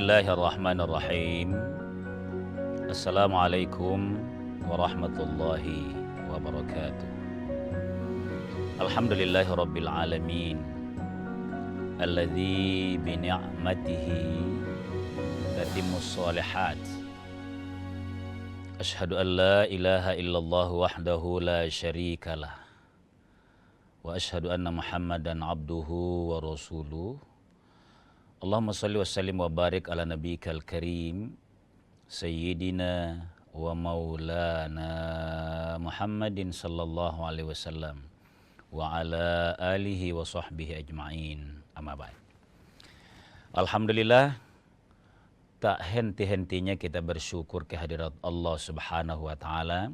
Bismillahirrahmanirrahim. Assalamualaikum warahmatullahi wabarakatuh. Alhamdulillahi rabbil alamin, alladzi bini'matihi tatimmus shalihat. Ashhadu an la ilaha illallah wahdahu la syarikalah, wa ashhadu anna Muhammadan abduhu wa rasuluh. Allahumma salli wa sallim wa barik ala nabiyyikal karim Sayyidina wa maulana Muhammadin sallallahu alaihi wasallam wa ala alihi wa sahbihi ajma'in. Amma ba'd. Alhamdulillah, tak henti-hentinya kita bersyukur kehadirat Allah subhanahu wa ta'ala.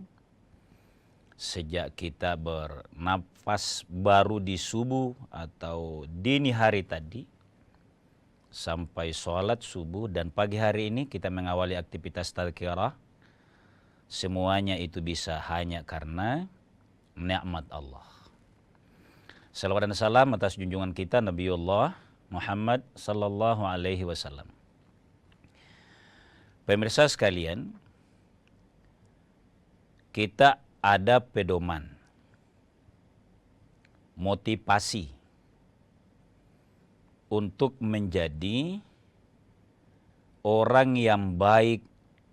Sejak kita bernafas baru di subuh atau dini hari tadi, sampai sholat subuh dan pagi hari ini kita mengawali aktivitas tazkirah, semuanya itu bisa hanya karena nikmat Allah. Salawat dan salam atas junjungan kita Nabiullah Muhammad sallallahu alaihi wasallam. Pemirsa sekalian, kita ada pedoman, motivasi untuk menjadi orang yang baik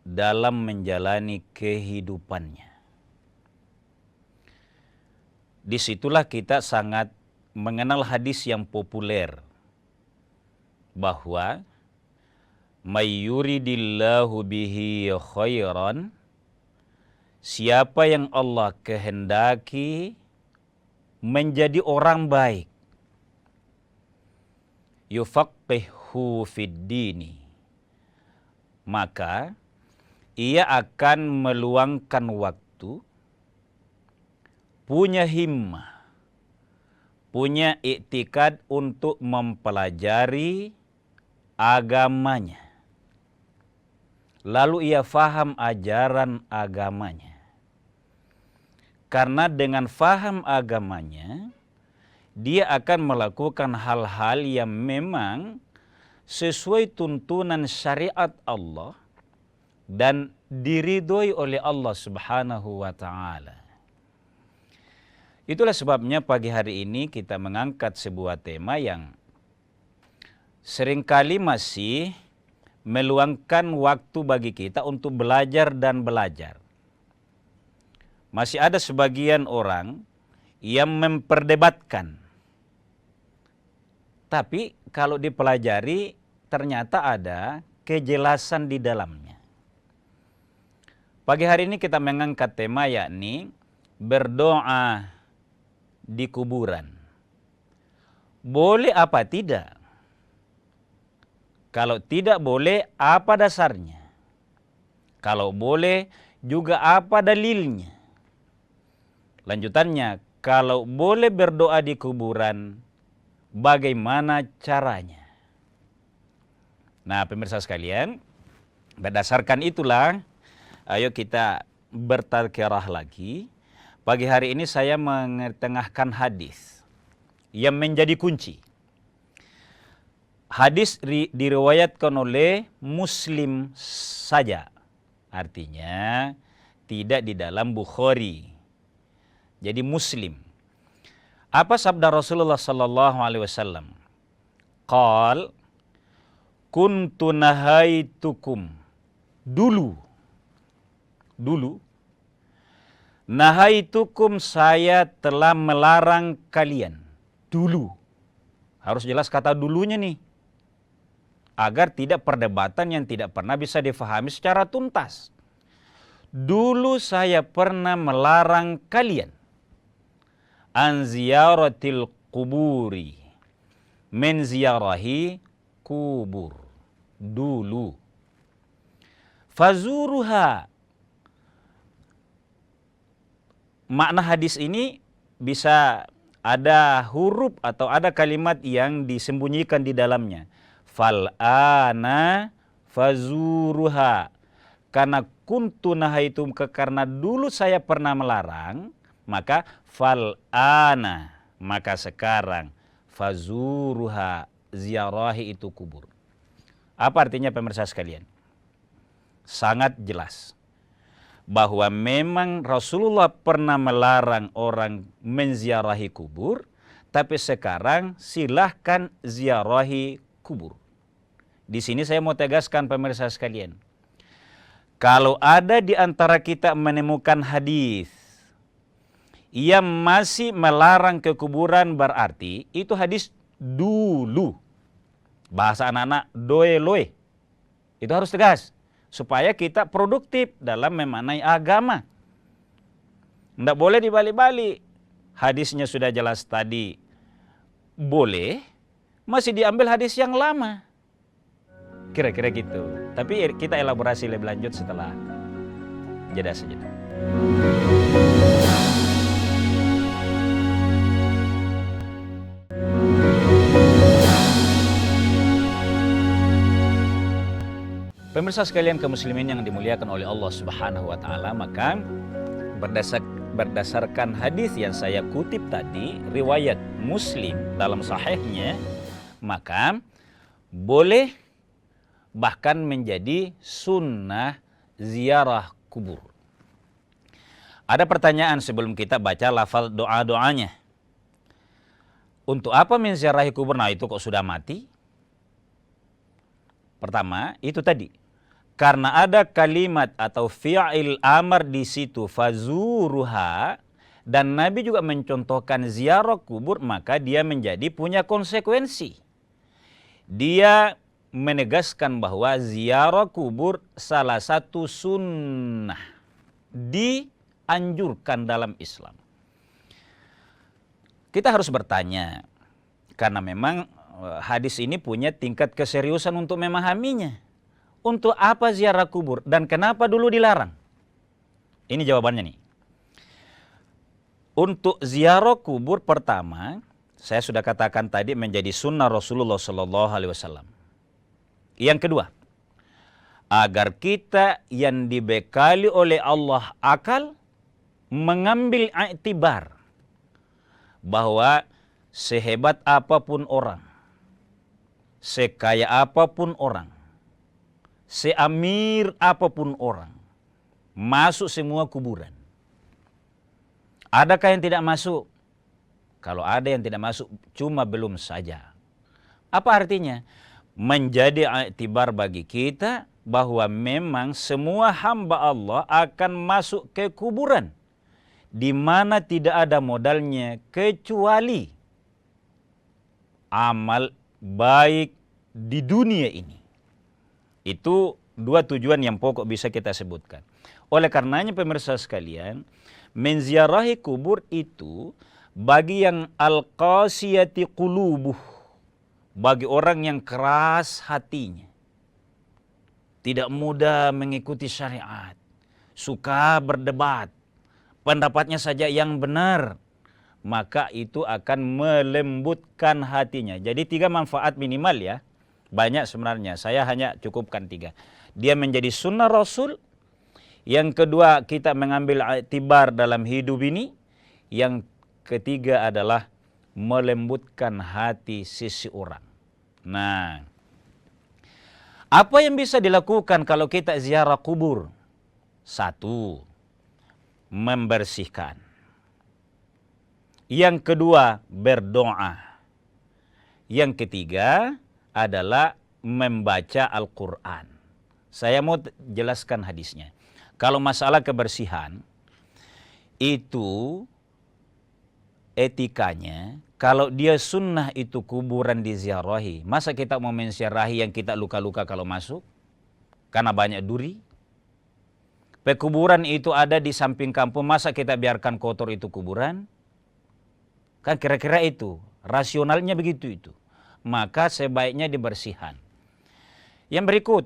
dalam menjalani kehidupannya. Disitulah kita sangat mengenal hadis yang populer bahwa may yuridillahu bihi khairan, siapa yang Allah kehendaki menjadi orang baik, yufaqihu fid dini, maka ia akan meluangkan waktu, punya himmah, punya iktikad untuk mempelajari agamanya. Lalu ia faham ajaran agamanya. Karena dengan faham agamanya, dia akan melakukan hal-hal yang memang sesuai tuntunan syariat Allah dan diridhoi oleh Allah subhanahu wa ta'ala. Itulah sebabnya pagi hari ini kita mengangkat sebuah tema yang seringkali masih meluangkan waktu bagi kita untuk belajar dan belajar. Masih ada sebagian orang yang memperdebatkan, tapi kalau dipelajari ternyata ada kejelasan di dalamnya. Pagi hari ini kita mengangkat tema yakni berdoa di kuburan. Boleh apa tidak? Kalau tidak boleh, apa dasarnya? Kalau boleh, juga apa dalilnya? Lanjutannya, kalau boleh berdoa di kuburan, bagaimana caranya? Nah, pemirsa sekalian, berdasarkan itulah, ayo kita bertazkirah lagi. Pagi hari ini saya mengetengahkan hadis yang menjadi kunci. Hadis diriwayatkan oleh Muslim saja, artinya tidak di dalam Bukhari. Jadi Muslim. Apa sabda Rasulullah sallallahu alaihi wasallam? Qal kuntu nahaitukum, dulu nahaitukum, saya telah melarang kalian. Dulu. Harus jelas kata dulunya nih, agar tidak perdebatan yang tidak pernah bisa difahami secara tuntas. Dulu saya pernah melarang kalian an ziyaratil quburi, men ziyarahi kubur. Dulu. Fazuruha. Makna hadis ini bisa ada huruf atau ada kalimat yang disembunyikan di dalamnya. Fal'ana fazuruha. Karena kuntu nahaitum, karena dulu saya pernah melarang, maka fal'ana, maka sekarang fazuruha, ziarahi itu kubur. Apa artinya pemirsa sekalian? Sangat jelas bahwa memang Rasulullah pernah melarang orang menziarahi kubur, tapi sekarang silahkan ziarahi kubur. Di sini saya mau tegaskan pemirsa sekalian, kalau ada di antara kita menemukan hadis yang masih melarang ke kuburan, berarti itu hadis dulu. Bahasa anak-anak doe-loe. Itu harus tegas supaya kita produktif dalam memaknai agama. Tidak boleh dibalik-balik. Hadisnya sudah jelas tadi boleh, masih diambil hadis yang lama. Kira-kira gitu. Tapi kita elaborasi lebih lanjut setelah jeda sejenak. Pemirsa sekalian kaum muslimin yang dimuliakan oleh Allah Subhanahu wa taala, maka berdasarkan hadis yang saya kutip tadi, riwayat Muslim dalam sahihnya, maka boleh bahkan menjadi sunnah ziarah kubur. Ada pertanyaan sebelum kita baca lafal doa-doanya. Untuk apa menziarahi kubur? Nah, itu kok sudah mati? Pertama, itu tadi. Karena ada kalimat atau fi'il amar di situ, fazuruha, dan Nabi juga mencontohkan ziarah kubur, maka dia menjadi punya konsekuensi. Dia menegaskan bahwa ziarah kubur salah satu sunnah dianjurkan dalam Islam. Kita harus bertanya, karena memang hadis ini punya tingkat keseriusan untuk memahaminya. Untuk apa ziarah kubur dan kenapa dulu dilarang? Ini jawabannya nih. Untuk ziarah kubur pertama, saya sudah katakan tadi menjadi sunnah Rasulullah SAW. Yang kedua, agar kita yang dibekali oleh Allah akal mengambil iktibar bahwa sehebat apapun orang, sekaya apapun orang, seamir apapun orang, masuk semua kuburan. Adakah yang tidak masuk? Kalau ada yang tidak masuk, cuma belum saja. Apa artinya? Menjadi iktibar bagi kita bahwa memang semua hamba Allah akan masuk ke kuburan, di mana tidak ada modalnya kecuali amal baik di dunia ini. Itu dua tujuan yang pokok bisa kita sebutkan. Oleh karenanya pemirsa sekalian, menziarahi kubur itu bagi yang al-qasiyati qulubuh, bagi orang yang keras hatinya, tidak mudah mengikuti syariat, suka berdebat, pendapatnya saja yang benar, maka itu akan melembutkan hatinya. Jadi 3 manfaat minimal ya. Banyak sebenarnya, saya hanya cukupkan 3. Dia menjadi sunnah Rasul. Yang kedua, kita mengambil iktibar dalam hidup ini. Yang ketiga adalah melembutkan hati seseorang. Nah, apa yang bisa dilakukan kalau kita ziarah kubur? 1, membersihkan. Yang kedua, berdoa. Yang ketiga adalah membaca Al-Quran. Saya mau jelaskan hadisnya. Kalau masalah kebersihan, itu etikanya, kalau dia sunnah itu kuburan diziarahi, masa kita mau menziarahi yang kita luka-luka kalau masuk? Karena banyak duri. Pekuburan itu ada di samping kampung, masa kita biarkan kotor itu kuburan? Kan kira-kira itu, rasionalnya begitu itu. Maka sebaiknya dibersihkan. Yang berikut,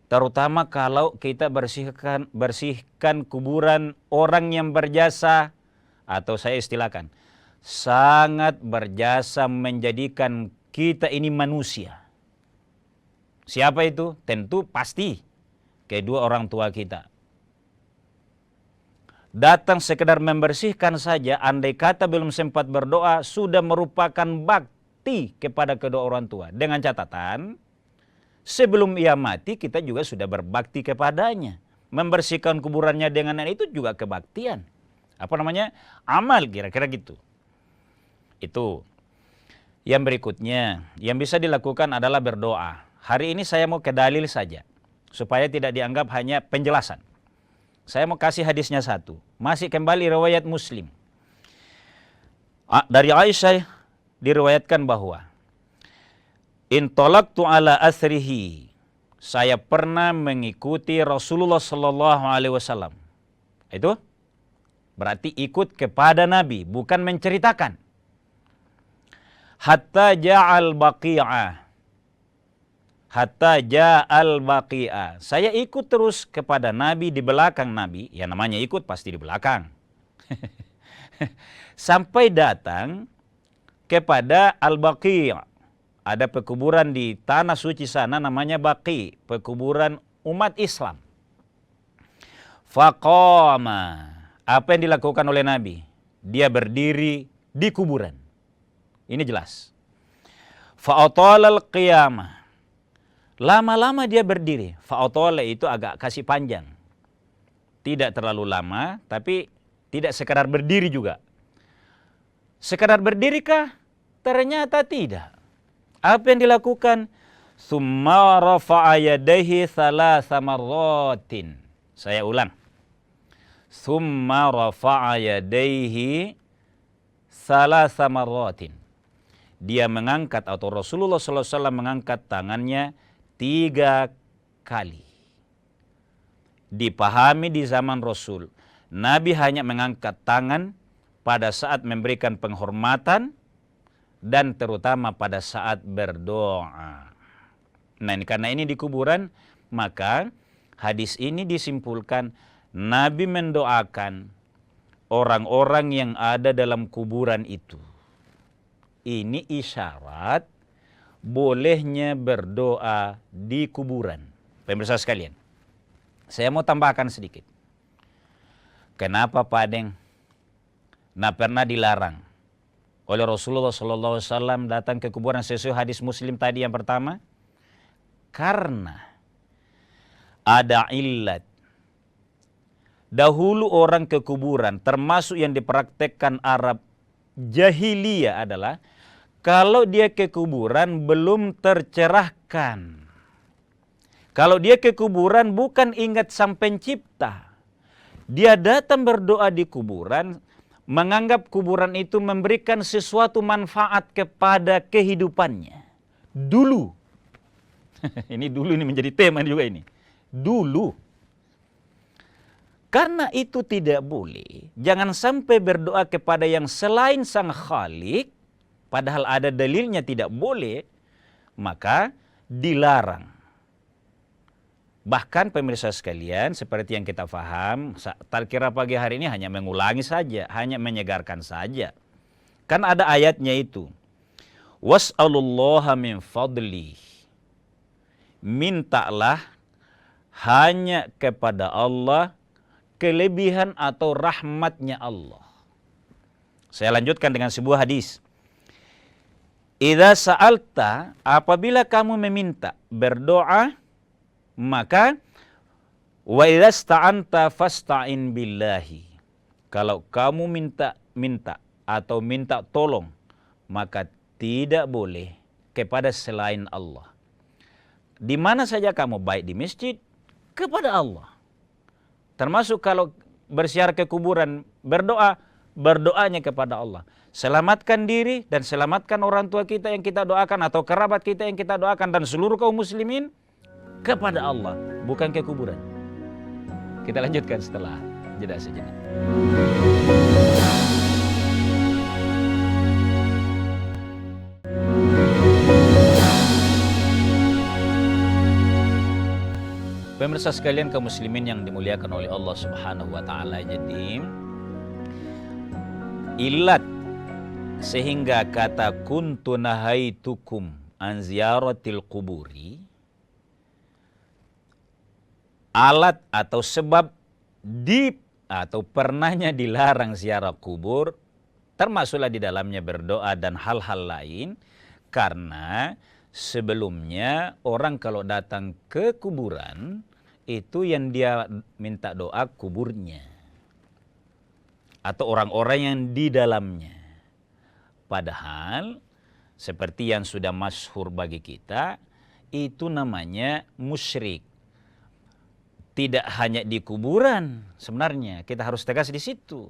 terutama kalau kita bersihkan kuburan orang yang berjasa, atau saya istilahkan, sangat berjasa menjadikan kita ini manusia. Siapa itu? Tentu pasti kedua orang tua kita. Datang sekedar membersihkan saja, andai kata belum sempat berdoa, sudah merupakan bakti kepada kedua orang tua. Dengan catatan, sebelum ia mati kita juga sudah berbakti kepadanya. Membersihkan kuburannya dengan itu juga kebaktian. Apa namanya? Amal, kira-kira gitu. Itu. Yang berikutnya, yang bisa dilakukan adalah berdoa. Hari ini saya mau ke dalil saja, supaya tidak dianggap hanya penjelasan. Saya mau kasih hadisnya satu. Masih kembali riwayat Muslim. Dari Aisyah diriwayatkan bahwa intolaktu ala asrihi, saya pernah mengikuti Rasulullah sallallahu alaihi wasallam. Itu berarti ikut kepada Nabi, bukan menceritakan. Hatta ja'al baqi'ah. Hatta ja'al baqi'ah. Saya ikut terus kepada Nabi, di belakang Nabi. Ya namanya ikut pasti di belakang. Sampai datang kepada Al-Baqi'. Ada pekuburan di tanah suci sana namanya Baqi', pekuburan umat Islam. Faqama. Apa yang dilakukan oleh Nabi? Dia berdiri di kuburan. Ini jelas. Fa'atalal qiyamah. Lama-lama dia berdiri. Fa'atala itu agak kasih panjang. Tidak terlalu lama, tapi tidak sekadar berdiri juga. Sekadar berdirikah? Ternyata tidak. Apa yang dilakukan? Summa rafa'a yadayhi thalatha marratin. Saya ulang. Summa rafa'a yadayhi thalatha marratin. Dia mengangkat, atau Rasulullah SAW mengangkat tangannya 3 kali. Dipahami di zaman Rasul, Nabi hanya mengangkat tangan pada saat memberikan penghormatan dan terutama pada saat berdoa. Nah, karena ini di kuburan, maka hadis ini disimpulkan Nabi mendoakan orang-orang yang ada dalam kuburan itu. Ini isyarat bolehnya berdoa di kuburan. Pemirsa sekalian, saya mau tambahkan sedikit. Kenapa Pak Deng? Nah, pernah dilarang oleh Rasulullah SAW datang ke kuburan sesuai hadis Muslim tadi yang pertama? Karena ada illat. Dahulu orang ke kuburan, termasuk yang dipraktekkan Arab jahiliyah adalah kalau dia ke kuburan belum tercerahkan. Kalau dia ke kuburan bukan ingat sang pencipta. Dia datang berdoa di kuburan, menganggap kuburan itu memberikan sesuatu manfaat kepada kehidupannya. Dulu. Ini dulu, ini menjadi tema juga ini. Dulu. Karena itu tidak boleh. Jangan sampai berdoa kepada yang selain sang Khalik, padahal ada dalilnya tidak boleh, maka dilarang. Bahkan pemirsa sekalian, seperti yang kita paham, Tazkirah pagi hari ini hanya mengulangi saja, hanya menyegarkan saja. Kan ada ayatnya itu. Was'alullaha min fadli. Mintalah hanya kepada Allah kelebihan atau rahmatnya Allah. Saya lanjutkan dengan sebuah hadis. Idza sa'alta, apabila kamu meminta, berdoa, maka wa idza sta'anta fasta'in billahi. Kalau kamu minta atau minta tolong, maka tidak boleh kepada selain Allah. Di mana saja kamu, baik di masjid, kepada Allah. Termasuk kalau bersiar ke kuburan, berdoanya kepada Allah. Selamatkan diri dan selamatkan orang tua kita yang kita doakan atau kerabat kita yang kita doakan dan seluruh kaum muslimin kepada Allah, bukan ke kuburan. Kita lanjutkan setelah jeda sejenak. Pemirsa sekalian kaum muslimin yang dimuliakan oleh Allah Subhanahu wa taala, jadi ilat sehingga kata kuntu nahaitukum an ziyaratil quburi, alat atau sebab atau pernahnya dilarang ziarah kubur, termasuklah di dalamnya berdoa dan hal-hal lain, karena sebelumnya orang kalau datang ke kuburan, itu yang dia minta doa kuburnya. Atau orang-orang yang di dalamnya. Padahal, seperti yang sudah masyhur bagi kita, itu namanya musyrik. Tidak hanya di kuburan sebenarnya, kita harus tegas di situ.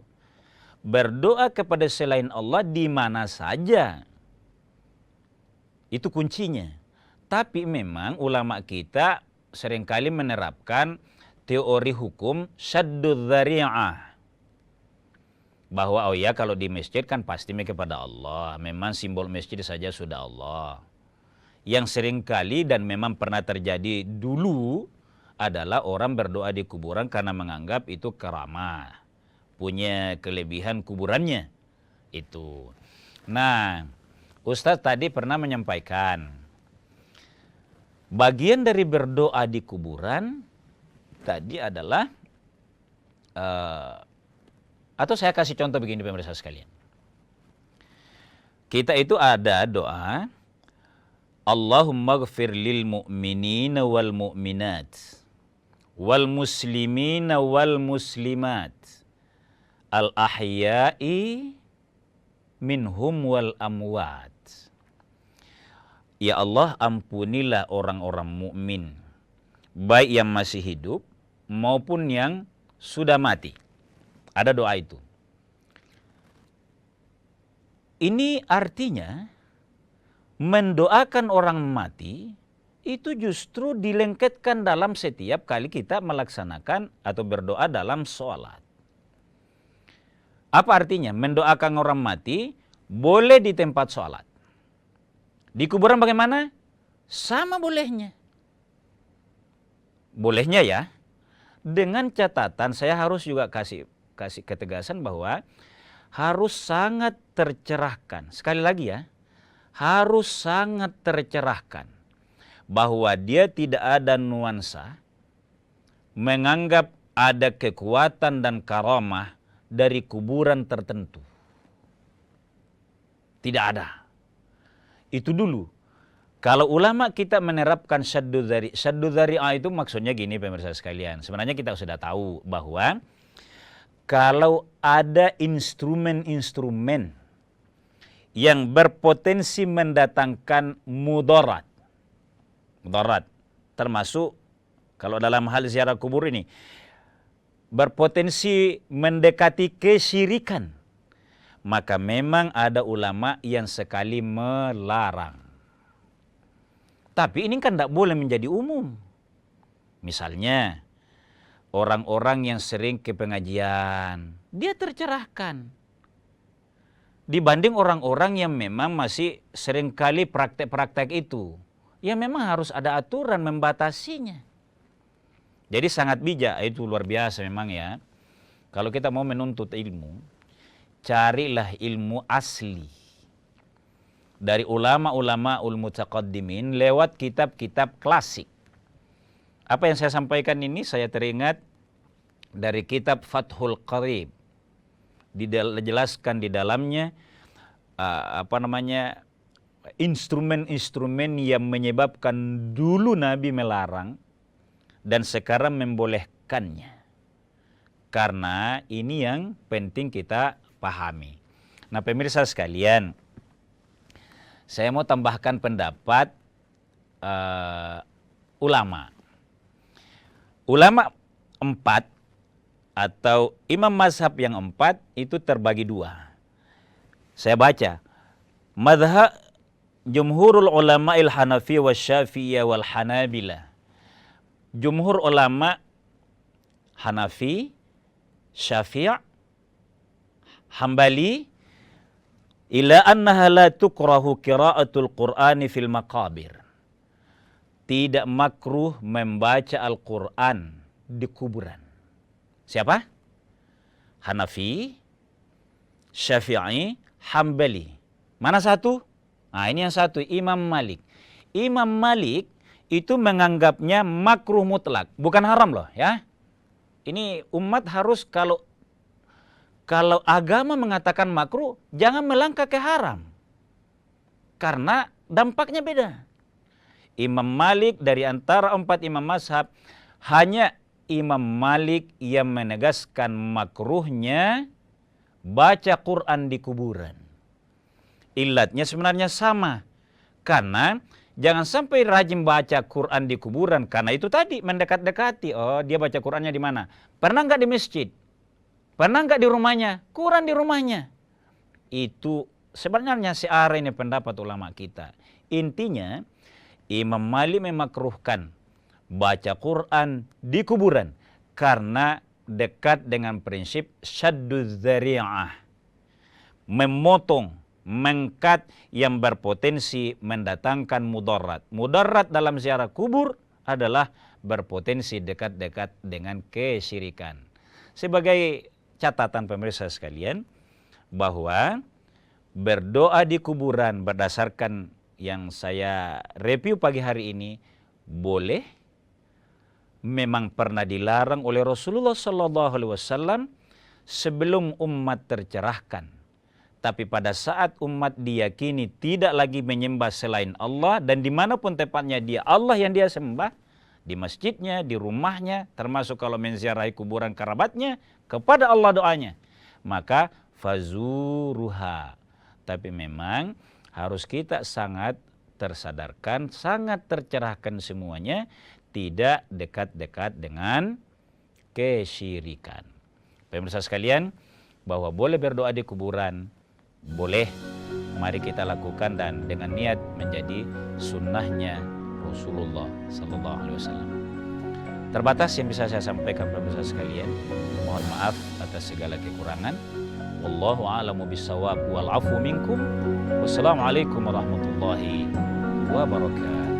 Berdoa kepada selain Allah di mana saja. Itu kuncinya. Tapi memang ulama kita seringkali menerapkan teori hukum syaddud dzari'ah. Bahwa oh ya kalau di masjid kan pasti kepada Allah. Memang simbol masjid saja sudah Allah. Yang seringkali dan memang pernah terjadi dulu adalah orang berdoa di kuburan karena menganggap itu karamah. Punya kelebihan kuburannya. Itu. Nah, Ustadz tadi pernah menyampaikan, bagian dari berdoa di kuburan tadi adalah, atau saya kasih contoh begini pemirsa sekalian. Kita itu ada doa, Allahumma ghfir lil mu'minina wal mu'minat wal muslimina wal muslimat al ahya'i minhum wal amwat. Ya Allah, ampunilah orang-orang mukmin, baik yang masih hidup maupun yang sudah mati. Ada doa itu. Ini artinya mendoakan orang mati itu justru dilengketkan dalam setiap kali kita melaksanakan atau berdoa dalam sholat. Apa artinya? Mendoakan orang mati boleh di tempat sholat. Di kuburan bagaimana? Sama bolehnya. Bolehnya ya. Dengan catatan saya harus juga kasih ketegasan bahwa harus sangat tercerahkan. Sekali lagi ya, harus sangat tercerahkan. Bahwa dia tidak ada nuansa menganggap ada kekuatan dan karamah dari kuburan tertentu. Tidak ada. Itu dulu. Kalau ulama kita menerapkan syaddud dzari'ah itu maksudnya gini pemirsa sekalian. Sebenarnya kita sudah tahu bahwa kalau ada instrumen-instrumen yang berpotensi mendatangkan mudarat, termasuk kalau dalam hal ziarah kubur ini, berpotensi mendekati kesyirikan, maka memang ada ulama yang sekali melarang. Tapi ini kan tidak boleh menjadi umum. Misalnya, orang-orang yang sering ke pengajian, dia tercerahkan. Dibanding orang-orang yang memang masih seringkali praktek-praktek itu. Ya memang harus ada aturan membatasinya. Jadi sangat bijak, itu luar biasa memang ya. Kalau kita mau menuntut ilmu, carilah ilmu asli. Dari ulama-ulama mutaqaddimin lewat kitab-kitab klasik. Apa yang saya sampaikan ini saya teringat dari kitab Fathul Qarib. Dijelaskan di dalamnya instrumen-instrumen yang menyebabkan dulu Nabi melarang dan sekarang membolehkannya. Karena ini yang penting kita pahami. Nah pemirsa sekalian, saya mau tambahkan pendapat ulama. Ulama 4 atau imam mazhab yang 4 itu terbagi 2. Saya baca. Madhab jumhurul ulama il-Hanafi wa Syafi'iyah wal Hanabilah. Jumhur ulama Hanafi, Syafi', Hambali ila annaha la tukrahu qira'atul Qur'ani fil maqabir. Tidak makruh membaca Al-Qur'an di kuburan. Siapa? Hanafi, Syafi'i, Hambali. Mana satu? Nah, ini yang satu, Imam Malik. Imam Malik itu menganggapnya makruh mutlak, bukan haram loh ya. Ini umat harus kalau agama mengatakan makruh, jangan melangkah ke haram. Karena dampaknya beda. Imam Malik dari antara 4 imam mazhab, hanya Imam Malik yang menegaskan makruhnya baca Quran di kuburan. Ilatnya sebenarnya sama. Karena jangan sampai rajin baca Quran di kuburan, karena itu tadi mendekat-dekati. Oh, dia baca Qurannya di mana? Pernah nggak di masjid? Pernah nggak di rumahnya? Quran di rumahnya. Itu sebenarnya searah ini pendapat ulama kita. Intinya, Imam Malik memakruhkan baca Quran di kuburan karena dekat dengan prinsip syadduz dzari'ah, memotong, mengkat yang berpotensi mendatangkan mudarat. Mudarat dalam ziarah kubur adalah berpotensi dekat-dekat dengan kesyirikan. Sebagai catatan pemirsa sekalian, bahwa berdoa di kuburan berdasarkan yang saya review pagi hari ini boleh, memang pernah dilarang oleh Rasulullah SAW sebelum umat tercerahkan. Tapi pada saat umat diyakini tidak lagi menyembah selain Allah, dan dimanapun tepatnya dia Allah yang dia sembah, di masjidnya, di rumahnya, termasuk kalau menziarahi kuburan kerabatnya, kepada Allah doanya, maka fazuruha. Tapi memang harus kita sangat tersadarkan, sangat tercerahkan semuanya, tidak dekat-dekat dengan kesyirikan. Pemirsa sekalian, bahwa boleh berdoa di kuburan, boleh, mari kita lakukan dan dengan niat menjadi sunnahnya Rasulullah Sallallahu Alaihi Wasallam. Terbatas yang bisa saya sampaikan pemirsa sekalian. Mohon maaf atas segala kekurangan. Wallahu a'lamu bissawab wal afu minkum. Wassalamualaikum warahmatullahi wabarakatuh.